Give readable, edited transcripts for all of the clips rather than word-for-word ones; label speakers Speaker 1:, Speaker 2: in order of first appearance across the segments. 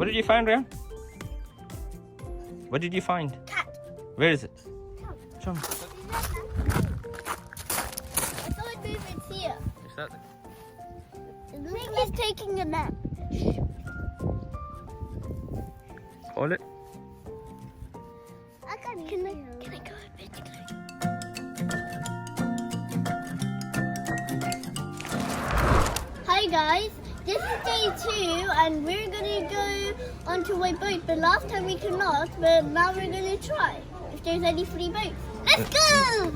Speaker 1: did you find, Rayyan? What did you find?
Speaker 2: Cat.
Speaker 1: Where is it? Show me.
Speaker 2: I saw it move. It's here.
Speaker 1: Is that
Speaker 2: It looks like it's taking a nap.
Speaker 1: Hold it?
Speaker 2: Can I go a bit closer? Hi guys, this is day 2 and we're gonna go onto a boat, but last time we could not, but now we're gonna try if there's any free boats. Let's go!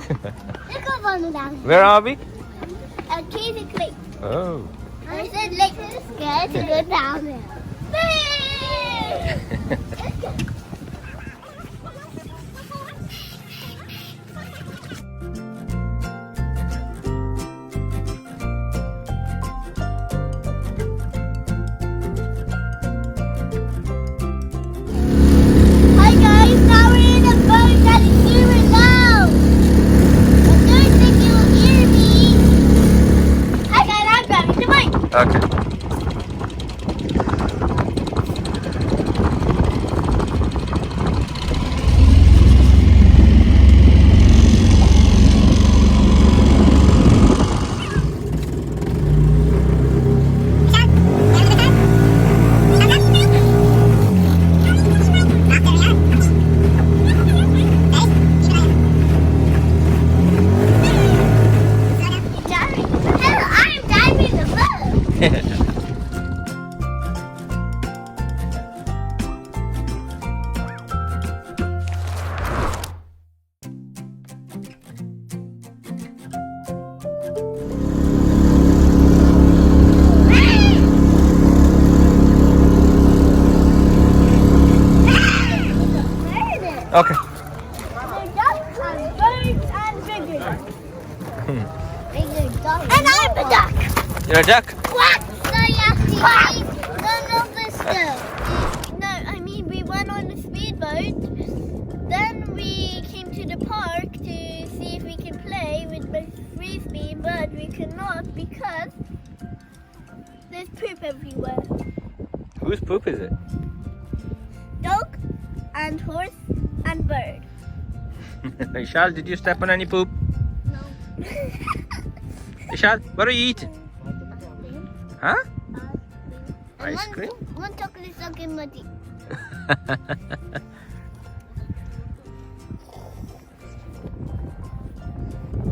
Speaker 2: Let's go on down.
Speaker 1: Where are we?
Speaker 2: At Keswick Lake.
Speaker 1: Oh.
Speaker 2: I said lake. Scared to go down there. Let's go.
Speaker 1: Okay. Okay.
Speaker 2: They're ducks and birds and bigger. And I'm a duck.
Speaker 1: You're a duck?
Speaker 2: Quack! So you have to eat none of the stuff. No, I mean we went on a speedboat. Then we came to the park to see if we can play with my frisbee, but we cannot because there's poop everywhere.
Speaker 1: Whose poop is it?
Speaker 2: Dog and horse and bird.
Speaker 1: Eshal, did you step on any poop?
Speaker 2: No.
Speaker 1: Eshal, what are you eating? Huh? Ice cream?
Speaker 2: One chocolate stuck in my teeth.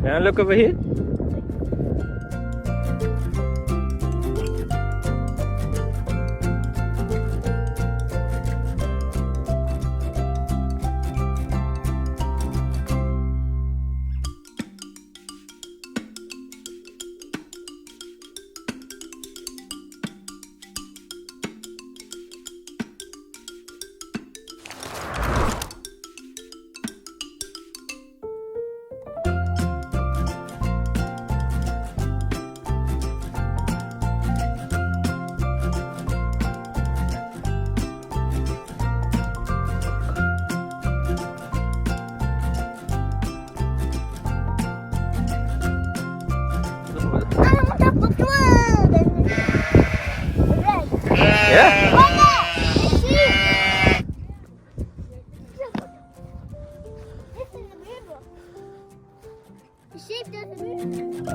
Speaker 1: Now look over here. Yeah.
Speaker 2: The shape doesn't move.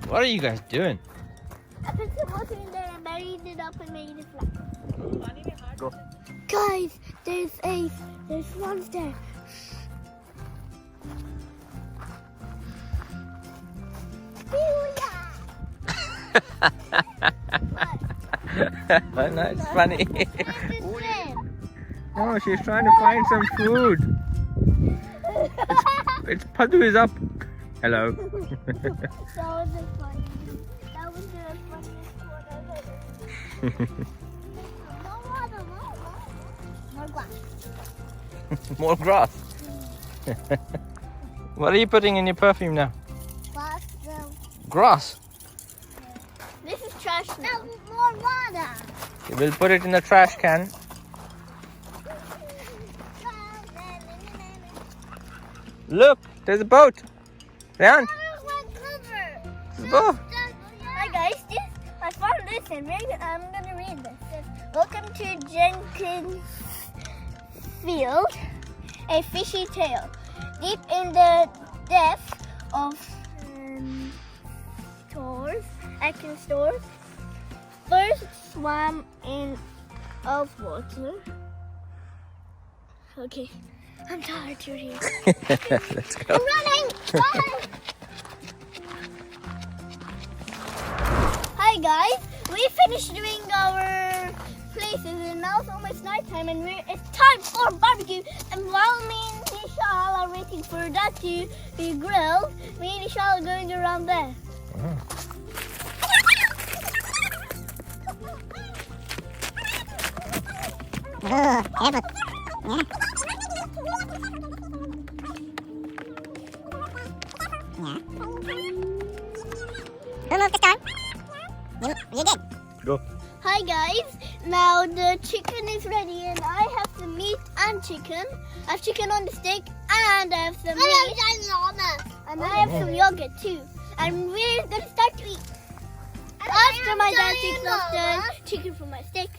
Speaker 1: What are you guys doing?
Speaker 2: I put some water in there and buried it up and made it flat.
Speaker 1: Go.
Speaker 2: Guys, there's swans there.
Speaker 1: That's funny. Oh, she's trying to find some food. It's Padu is up. Hello.
Speaker 2: That wasn't funny. That was the funniest one I've ever. More water, more grass.
Speaker 1: More grass.
Speaker 3: What are you putting in your perfume now? Grass.
Speaker 2: This is trash now.
Speaker 1: More water.
Speaker 3: We'll put it in the trash can. Look, there's a boat. Rayyan, there's a boat.
Speaker 2: Hi guys, I found this and I'm gonna read this. It says, welcome to Jenkins Field, a fishy tale. Deep in the depths of stores, first swam in Ullswater. Okay, I'm tired to read.
Speaker 3: Let's go.
Speaker 2: I'm running! Bye! Hi guys, we finished doing our places and now it's almost nighttime and it's time for barbecue. And while me and Eshal are waiting for that to be grilled, me and Eshal are going around there.
Speaker 1: You did.
Speaker 3: Go.
Speaker 2: Hi guys, now the chicken is ready and I have some meat and chicken. I have chicken on the stick and I have some meat. And I have some yogurt too. And we're gonna start to eat. After my dad takes off the chicken from my stick.